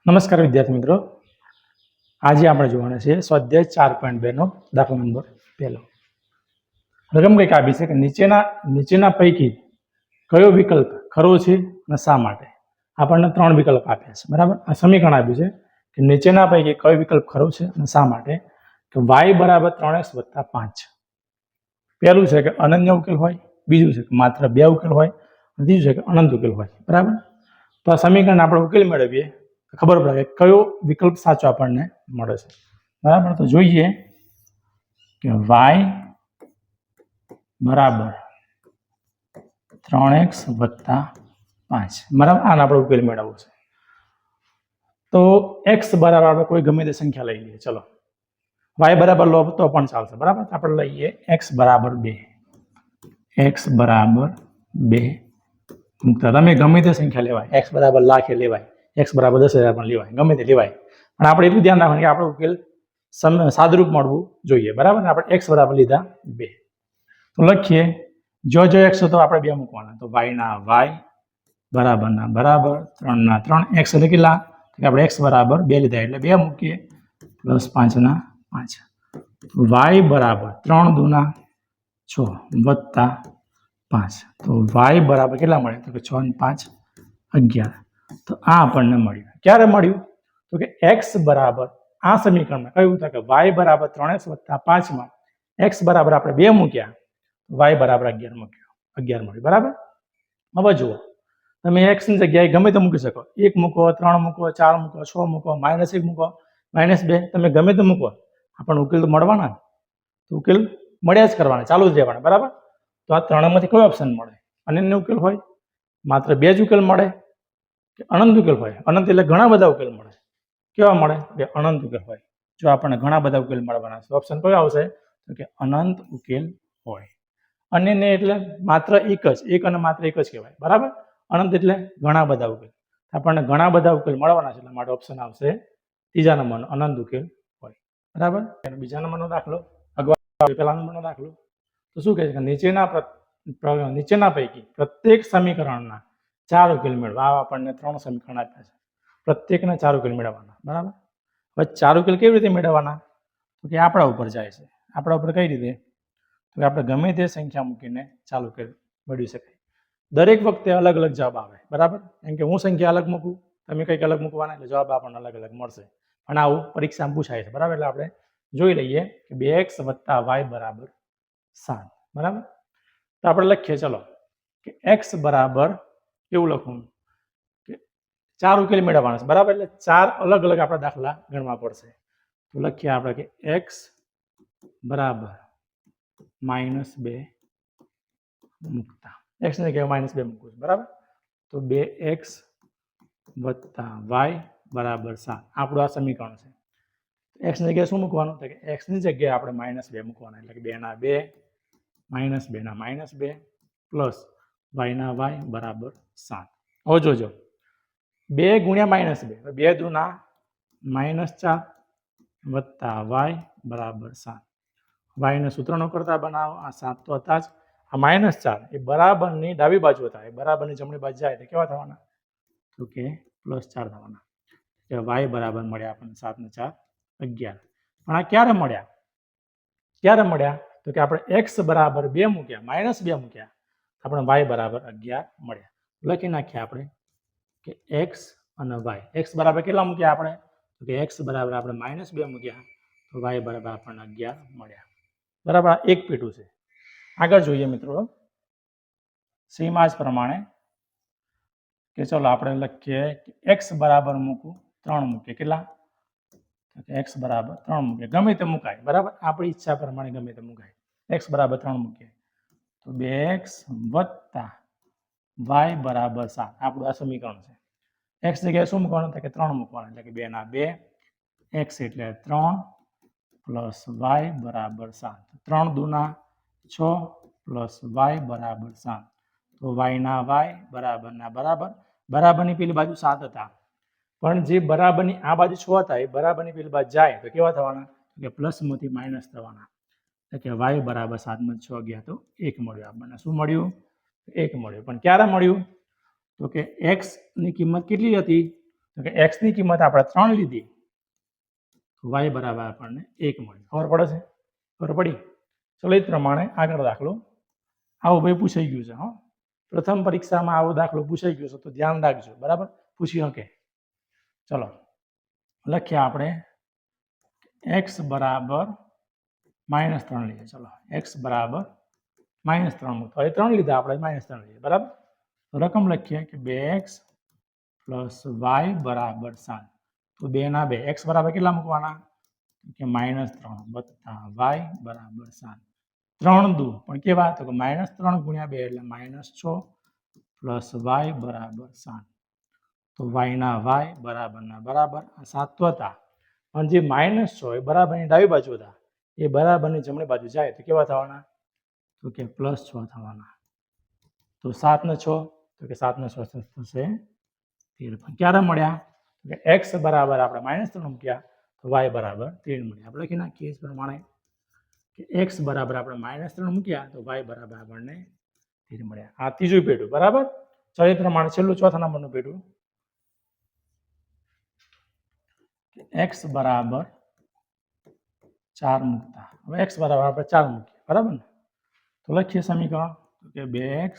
નમસ્કાર વિદ્યાર્થી મિત્રો, આજે આપણે જોવાના છે સ્વાધ્યાય 4.2 નો દાખલા નંબર 1. રકમ કંઈક આપી છે કે નીચેના પૈકી કયો વિકલ્પ ખરો છે અને શા માટે. આપણને 3 વિકલ્પ આપ્યા છે, બરાબર. આ સમીકરણ આપ્યું છે કે નીચેના પૈકી કયો વિકલ્પ ખરો છે અને શા માટે. કે y બરાબર 3x વત્તા 5. પહેલું છે કે અનન્ય ઉકેલ હોય, બીજું છે કે માત્ર 2 ઉકેલ હોય, અને ત્રીજું છે કે અનંત ઉકેલ હોય, બરાબર. તો આ સમીકરણ આપણે ઉકેલ મેળવીએ ખબર પડે કે કયો વિકલ્પ સાચો આપણને મળે છે, બરાબર. તો જોઈએ કે y બરાબર 3x વત્તા 5, બરાબર. આનો આપણે ઉકેલ મેળવવો છે. તો x બરાબર આપણે કોઈ ગમે તે સંખ્યા લઈ લઈએ. ચલો, y બરાબર લો તો પણ ચાલશે, બરાબર. આપણે લઈએ x બરાબર 2. x બરાબર 2 મૂકતા તમે ગમે તે સંખ્યા લેવાય, x બરાબર લાખે લેવાય, x બરાબર 10,000 પણ લેવાય, ગમે તે લેવાય, પણ આપણે એટલું ધ્યાન રાખવાનું કે આપણો ઉકેલ સાદુરૂપ મળવું જોઈએ, બરાબર. આપણે x બરાબર લીધા 2. તો લખીએ, જો x તો આપણે 2 મૂકવાના, તો y ના y બરાબરના બરાબર 3 ના 3. x એટલે કેટલા? આપણે x બરાબર 2 લીધા એટલે 2 મૂકીએ પ્લસ 5 ના 5. y બરાબર 3 દુના 6 વત્તા 5. તો y બરાબર કેટલા મળે? તો કે 6 ને 5 11. તો આ આપણને મળ્યું. ક્યારે મળ્યું? તો કે x બરાબર આ સમીકરણમાં કયું હતું કે y બરાબર 3x વત્તા 5 માં x બરાબર આપણે 2 મૂક્યા, y બરાબર 11 મૂક્યો, 11 મળ્યું, બરાબર. હવે જુઓ, તમે x ની જગ્યાએ ગમે તે મૂકી શકો. 1 મૂકો, 3 મૂકો, 4 મૂકો, 6 મૂકો, -1 મૂકો, -2, તમે ગમે તે મૂકો, આપણને ઉકેલ તો મળવાના. તો ઉકેલ મળ્યા જ કરવાના, ચાલુ જ રહેવાના, બરાબર. તો આ ત્રણમાંથી કયો ઓપ્શન મળે? અનન્ય ઉકેલ હોય, માત્ર 2 જ ઉકેલ મળે, કે અનંત ઉકેલ હોય. અનંત એટલે ઘણા બધા ઉકેલ મળે. કેવા મળે? કે અનંત ઉકેલ હોય. જો આપણને ઘણા બધા ઉકેલ મળવાના છે, ઓપ્શન કયો આવશે? તો કે અનંત ઉકેલ હોય. અનન્ય એટલે માત્ર એક અને માત્ર એક જ કહેવાય, બરાબર. અનંત એટલે ઘણા બધા ઉકેલ. આપણને ઘણા બધા ઉકેલ મળવાના છે, એટલા માટે ઓપ્શન આવશે ત્રીજા નંબરનો, અનંત ઉકેલ હોય, બરાબર. બીજા નંબરનો દાખલો, પહેલા નંબરનો દાખલો. તો શું કહે છે કે નીચેના પૈકી પ્રત્યેક સમીકરણના 4 ઉકેલ મેળવવા. આપણને 3 સમીકરણ આપ્યા છે, પ્રત્યેકના 4 ઉકેલ મેળવવાના, બરાબર. હવે 4 ઉકેલ કેવી રીતે મેળવવાના? તો કે આપણા ઉપર જાય છે. આપણા ઉપર કઈ રીતે? તો કે આપણે ગમે તે સંખ્યા મૂકીને 4 ઉકેલ મેળવી શકાય. દરેક વખતે અલગ અલગ જવાબ આવે, બરાબર. કેમ કે હું સંખ્યા અલગ મૂકું, તમે કંઈક અલગ મૂકવાના, એટલે જવાબ આપણને અલગ અલગ મળશે. અને આવું પરીક્ષામાં પૂછાય છે, બરાબર. એટલે આપણે જોઈ લઈએ કે 2x વત્તા y બરાબર 7, બરાબર. તો આપણે લખીએ, ચલો, કે x બરાબર એવું લખવું કે 4 ઉકેલ મેળવવાના છે, બરાબર. એટલે 4 અલગ અલગ આપણા દાખલા ગણવા પડશે. તો લખીએ આપણે કે x બરાબર -2 મૂકતા, x ને કહેવાય -2 મૂકવું, બરાબર. તો 2x વત્તા y બરાબર 7 આપણું આ સમીકરણ છે. x ની જગ્યાએ શું મૂકવાનું? તો કે x ની જગ્યાએ આપણે -2 મૂકવાના, એટલે કે 2 ના 2, -2 ના -2 પ્લસ y ના y બરાબર 7. હવે જોજો, 2 ગુણ્યા -2, 2 દુના -4 વત્તા y બરાબર 7. y ને સૂત્રનો કરતા બનાવો, આ 7 તો હતા જ, આ -4 એ બરાબરની ડાબી બાજુ હતા, એ બરાબરની જમણી બાજુ જાય તો કેવા થવાના? તો કે +4 થવાના. કે y બરાબર મળ્યા આપણને 7 ને 4 11. પણ આ ક્યારે મળ્યા? ક્યારે મળ્યા? તો કે આપણે x બરાબર 2 મૂક્યા, -2 મૂક્યા, આપણે y બરાબર 11 મળ્યા. લખી નાખીએ આપણે કે x અને y. x બરાબર કેટલા મૂક્યા આપણે? તો કે x બરાબર આપણે -2 મૂક્યા, તો y બરાબર આપણને 11 મળ્યા, બરાબર. આ એક પેટું છે. આગળ જોઈએ મિત્રો, સેમ આ જ પ્રમાણે કે ચલો આપણે લખીએ કે x બરાબર મૂકું 3 મૂકીએ. કેટલા? x બરાબર 3 મૂકીએ, ગમે તે મુકાય, બરાબર. આપણી ઈચ્છા પ્રમાણે ગમે તે મુકાય. x બરાબર 3 મૂકીએ, તો 2x વત્તા y બરાબર 7 આપણું આ સમીકરણ છે. x જગ્યાએ શું મૂકવાનું? કે 3 મૂકવાનું, એટલે કે 2 ના 2, x એટલે 3 પ્લસ y બરાબર 7. 3 દુના 6 પ્લસ y બરાબર 7. તો y ના y બરાબરના બરાબર, બરાબરની પેલી બાજુ 7 હતા, પણ જે બરાબરની આ બાજુ 6 હતા, એ બરાબરની પેલી બાજુ જાય તો કેવા થવાના? કે પ્લસમાંથી માઇનસ થવાના. એટલે કે y બરાબર 7 માં 6 ગયા તો 1 મળ્યું આપણને. શું મળ્યું? 1 મળ્યું. પણ ક્યારે મળ્યું? તો કે x ની કિંમત કેટલી હતી? તો કે x ની કિંમત આપણે 3 લીધી, y બરાબર આપણને 1 મળ્યું. ખબર પડે છે? ખબર પડી? ચલો એ જ પ્રમાણે આગળ દાખલો આવો ભાઈ પૂછાઈ ગયું છે. હા, પ્રથમ પરીક્ષામાં આવો દાખલો પૂછાઈ ગયો છે તો ધ્યાન રાખજો. બરાબર, પૂછી શકે. ચલો લખીએ આપણે x બરાબર -3 લઈએ. ચલો x બરાબર -3 મૂકો. હવે 3 લીધા આપણે, -3 લઈએ. બરાબર, તો રકમ લખીએ કે 2x + y બરાબર 7. તો 2 ના 2, x બરાબર કેટલા મૂકવાના? કે -3 + y બરાબર 7. 3 દુ પણ કેવા? તો કે -3 × 2 એટલે -6 + y બરાબર 7. તો y ના y બરાબરના બરાબર. આ 7 તો હતા, પણ જે -6 એ બરાબરની ડાબી બાજુ હતા, એ બરાબરની જમણી બાજુ જાય તો કેવા થવાના? તો કે +6 થવાના. તો 7 ને 6, તો કે 7 ને 6 થશે 13. ક્યારે મળ્યા? કે x બરાબર આપણે -3 મૂક્યા તો y બરાબર 13 મળ્યા. આપણે લખી નાખીએ એ પ્રમાણે કે x બરાબર આપણે -3 મૂક્યા તો y બરાબર આપણને 13 મળ્યા. આ ત્રીજું પેટું. બરાબર, ચલો એ પ્રમાણે છેલ્લું ચોથા નંબરનું પેટું x બરાબર 4 મૂકતા. હવે x બરાબર આપણે 4 મૂકીએ. બરાબર ને? તો લખીએ સમીકરણ કે 2x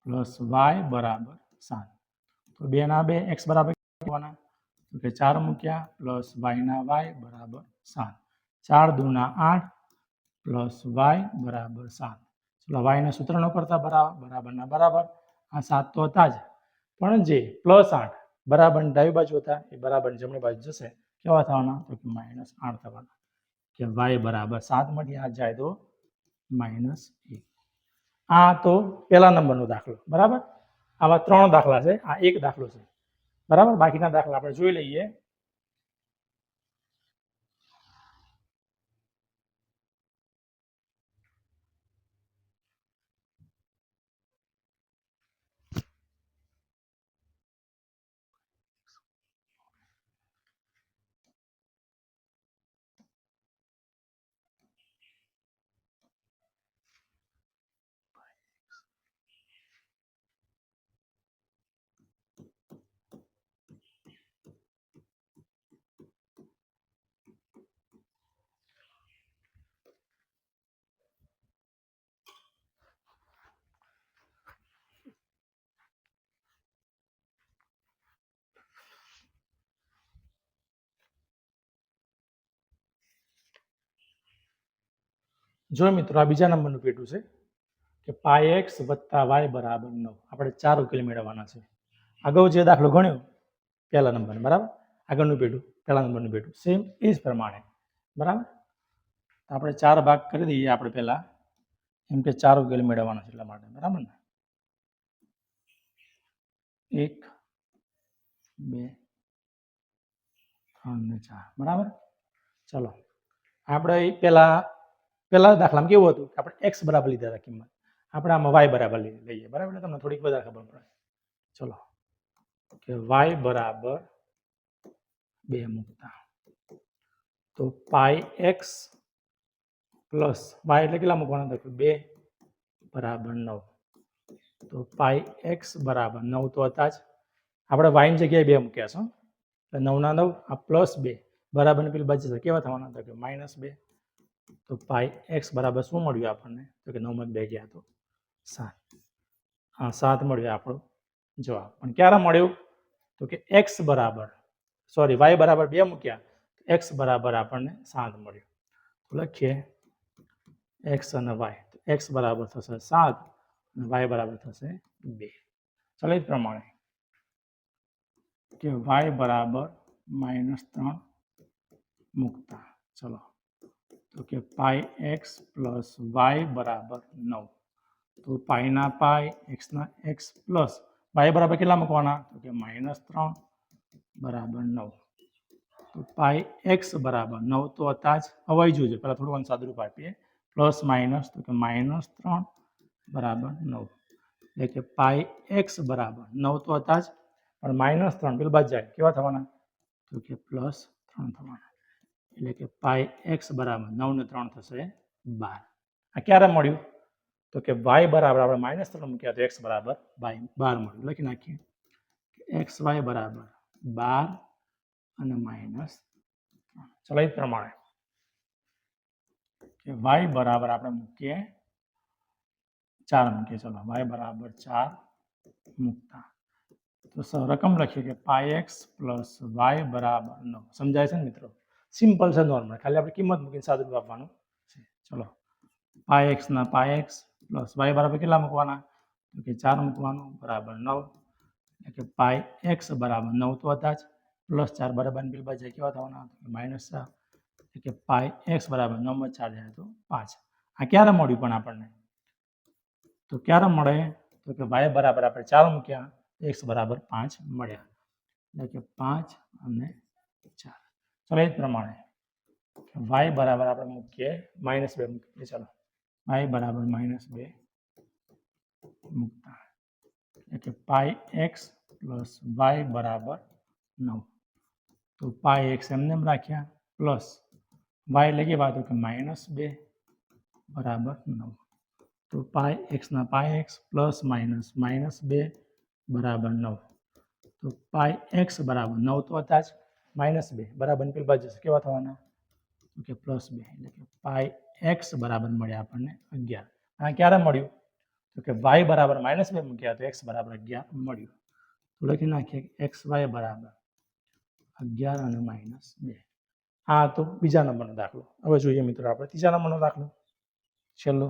+ y બરાબર 7. તો 2 ના 2, x બરાબર મૂકવાના તો કે 4 મૂક્યા પ્લસ y ના y બરાબર 7. 4 દુ ના 8 પ્લસ y બરાબર 7. ચલો y ને સૂત્ર ન કરતા બરાબરના બરાબર. આ 7 તો હતા જ, પણ જે +8 બરાબરની ડાબી બાજુ હતા એ બરાબરની જમણી બાજુ જશે. કેવા થવાના? તો કે -8 થવાના. કે y બરાબર 7 માંથી 8 જાય તો -1. આ તો પહેલા નંબરનો દાખલો. બરાબર, આવા 3 દાખલા છે. આ એક દાખલો છે. બરાબર, બાકીના દાખલા આપણે જોઈ લઈએ. જો મિત્રો, આ બીજા નંબરનું પેટું છે કે πx + y બરાબર 9. આપણે 4 ઉકેલ મેળવવાના છે. અગાઉ જે દાખલો ગણ્યો પહેલા નંબર, બરાબર, આગળનું પેટું પહેલા નંબરનું પેટું સેમ એ જ પ્રમાણે. બરાબર, આપણે 4 ભાગ કરી દઈએ. આપણે પહેલા એમ કે 4 ઉકેલ મેળવવાના છે એટલા માટે. બરાબર ને? 1 2 3 ને 4. બરાબર, ચલો આપણે પહેલા દાખલામાં કેવું હતું કે આપણે x બરાબર લીધા હતા કિંમત, આપણે આમાં y બરાબર લઈએ. બરાબર, એટલે તમને થોડીક વધારે ખબર પડે. ચલો કે y બરાબર 2 મૂકતા તો πx + y એટલે કેટલા મૂકવાના? તો 2 બરાબર 9. તો πx બરાબર 9 તો હતા જ, આપણે y ની જગ્યાએ 2 મૂક્યા છે. એટલે 9 ના 9, આ +2 બરાબર પેલી બાજુ છે. કેવા થવાના? તો કે -2. તો πx બરાબર શું મળ્યું આપણને? તો કે 9 માં 2 ગયા તો 7. હા, 7 મળ્યું આપણો જવાબ. પણ ક્યારે મળ્યું? તો કે x બરાબર y બરાબર 2 મૂક્યા, x બરાબર આપણને 7 મળ્યું. તો લખીએ x અને y. x બરાબર થશે 7 અને y બરાબર થશે 2. ચલો એ જ પ્રમાણે કે y બરાબર -3 મૂકતા. ચલો તો કે πx + y બરાબર 9. તો પાઈ ના પાઈ, એક્સ ના એક્સ પ્લસ y બરાબર કેટલા મૂકવાના? તો કે -3 બરાબર 9. તો પાઈ એક્સ બરાબર 9 તો હતા જ. હવે જોજો, પહેલાં થોડું અંશાદરૂપ આપીએ. પ્લસ માઇનસ, તો કે -3 બરાબર 9. એટલે કે પાઈ એક્સ બરાબર 9 તો હતા જ, પણ -3 પેલું બાદ જાય. કેવા થવાના? તો કે +3 થવાના. એટલે કે પાઈ એક્સ બરાબર 9 ને 3 થશે 12. આ ક્યારે મળ્યું? તો કે y બરાબર આપણે -3 મૂક્યા તો x બરાબર 12 મળ્યું. લખી નાખીએ xy બરાબર 12 અને -3. ચલો એ પ્રમાણે કે y બરાબર આપણે મૂકીએ 4 મૂકીએ. ચલો y બરાબર 4 મૂકતા તો રકમ લખીએ કે πx + y બરાબર 9. સમજાય છે ને મિત્રો? સિમ્પલ છે, નોર્મલ, ખાલી આપણે કિંમત મૂકીને સાદું આપવાનું છે. ચલો πx ના πx પ્લસ y બરાબર કેટલા મૂકવાના? તો કે 4 મૂકવાનું બરાબર 9. એટલે કે πx બરાબર 9 તો હતા જ, પ્લસ 4 બરાબર પેલી બાજુ કેવા થવાના? -4. એટલે કે πx બરાબર 9 માં 4 જાય તો 5. આ ક્યારે મળ્યું પણ આપણને? તો ક્યારે મળે? તો કે y બરાબર આપણે 4 મૂક્યા, x બરાબર 5 મળ્યા. એટલે કે 5 અને 4. ચલો એ જ પ્રમાણે y બરાબર આપણે મૂકીએ -2 મૂકીએ. ચલો y બરાબર -2 મૂકતા એટલે કે πx + y બરાબર 9. તો πx એમને રાખ્યા, પ્લસ y એટલે કેવા? તો કે -2 બરાબર 9. તો πx ના πx પ્લસ માઇનસ -2 બરાબર 9. તો πx બરાબર 9 તો હતા જ, -2 બરાબર પેલી બાજુ કેવા થવાના? તો કે +2. એટલે કે πx બરાબર મળ્યા આપણને 11. આ ક્યારે મળ્યું? તો કે y બરાબર -2 મૂક્યા તો x બરાબર 11 મળ્યું. તો લખી નાખીએ xy બરાબર 11 અને -2. આ તો બીજા નંબરનો દાખલો. હવે જોઈએ મિત્રો આપણે ત્રીજા નંબરનો દાખલો. છેલ્લો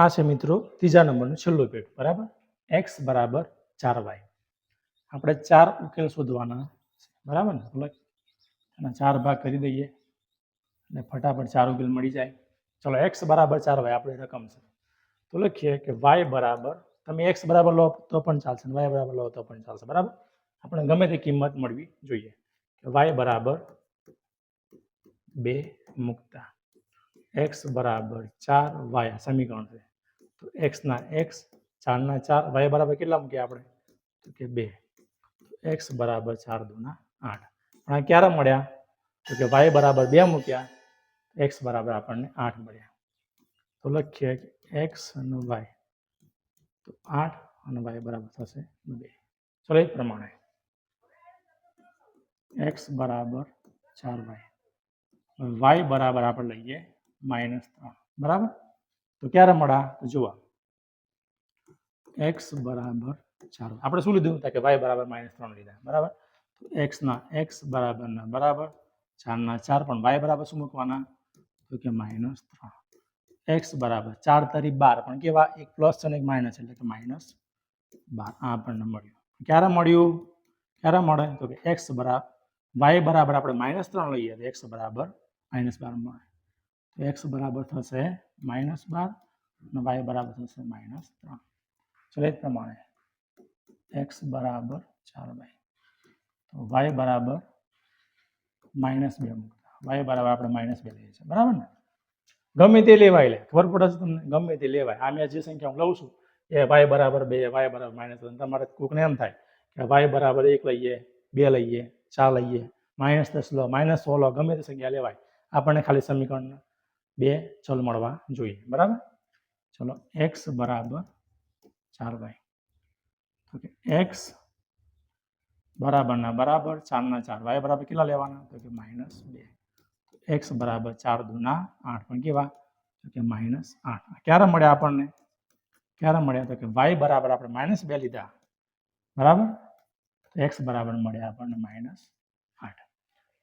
આ છે મિત્રો ત્રીજા નંબરનું છેલ્લું પેટ. બરાબર, x બરાબર 4y. આપણે 4 ઉકેલ શોધવાના, બરાબર ને? એના 4 ભાગ કરી દઈએ એટલે ફટાફટ 4 ઉકેલ મળી જાય. ચલો x બરાબર 4y આપણી રકમ છે. તો લખીએ કે y બરાબર, તમે x બરાબર લો તો પણ ચાલશે, y બરાબર લો તો પણ ચાલશે. બરાબર, આપણે ગમે તે કિંમત મળવી જોઈએ. y બરાબર 2 મૂકતા x બરાબર 4y સમીકરણ છે. તો x ના x, 4 ના 4, y બરાબર કેટલા મૂક્યા આપણે? તો કે 2. x બરાબર 4 દુના 8. પણ આ ક્યારે મળ્યા? તો કે y બરાબર 2 મૂક્યા, x બરાબર આપણને 8 મળ્યા. તો લખીએ કે x અને y, તો 8 અને y બરાબર થશે 2. ચલો એ પ્રમાણે x બરાબર 4y, y બરાબર આપણે લઈએ -3. બરાબર, તો ક્યારે મળ્યા? તો જુઓ x બરાબર 4, આપણે શું લીધું? કે y બરાબર -3 લીધા. બરાબર, તો x ના x બરાબર ના બરાબર, 4 ના 4, પણ y બરાબર શું મૂકવાના? તો કે -3. x બરાબર 4 તારી 12, પણ કેવા? એક પ્લસ અને એક માઇનસ, એટલે કે -12. આ આપણને મળ્યું. ક્યારે મળ્યું? ક્યારે મળે? તો કે x બરાબર y બરાબર આપણે -3 લઈએ તો x બરાબર -12 મળે. તો x બરાબર થશે -12 અને y બરાબર થશે -3. ચલો એ પ્રમાણે x બરાબર 4y, તો y બરાબર -2 મૂકતા y બરાબર આપણે -2 લઈએ છીએ. બરાબર ને? ગમે તે લેવાય, લે ખબર પડે છે તમને? ગમે તે લેવાય. આ મેં જે સંખ્યા હું લઉં છું એ y બરાબર 2, y બરાબર -3. તમારે કોઈકને એમ થાય કે y બરાબર 1 લઈએ, 2 લઈએ, 4 લઈએ, -10 લો, -100 લો, ગમે તે સંખ્યા લેવાય. આપણને ખાલી સમીકરણ 2 ચલ મળવા જોઈએ. બરાબર, ચલો x બરાબર 4y, તો કે x બરાબર ના બરાબર, 4 ના 4, y બરાબર કેટલા લેવાના? તો કે -2. x બરાબર 4 દુના 8, પણ કેવા? તો કે -8. ક્યારે મળ્યા આપણને? ક્યારે મળ્યા? તો કે y બરાબર આપણે -2 લીધા. બરાબર, x બરાબર મળ્યા આપણને -8.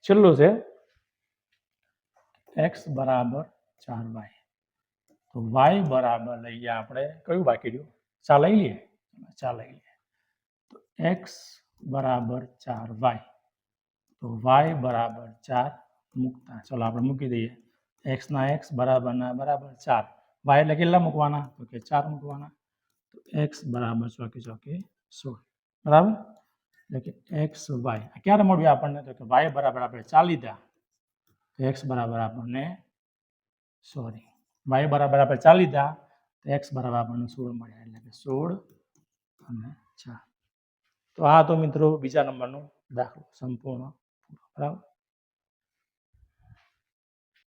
છેલ્લું છે x બરાબર 4y, તો y બરાબર લઈએ આપણે કયું બાકી રહ્યું? 4 લઈ લઈએ. 4 લઈ લઈએ. તો x બરાબર 4y, તો y બરાબર 4 મૂકતા, ચલો આપણે મૂકી દઈએ x ના x બરાબર ના બરાબર 4, y એટલે કેટલા મૂકવાના? તો કે 4 મૂકવાના. તો x બરાબર ચોકી ચોકી 16. બરાબર, એટલે કે એક્સ વાય ક્યારે મળ્યું આપણને, તો કે વાય બરાબર આપણે 4 લીધા, તો એક્સ બરાબર આપણને વાય બરાબર આપણે 4 લીધા, તો એક્સ બરાબર આપણને 16 મળ્યા, એટલે કે 16 અને 4. તો આ તો મિત્રો બીજા નંબરનો દાખલો સંપૂર્ણ, બરાબર.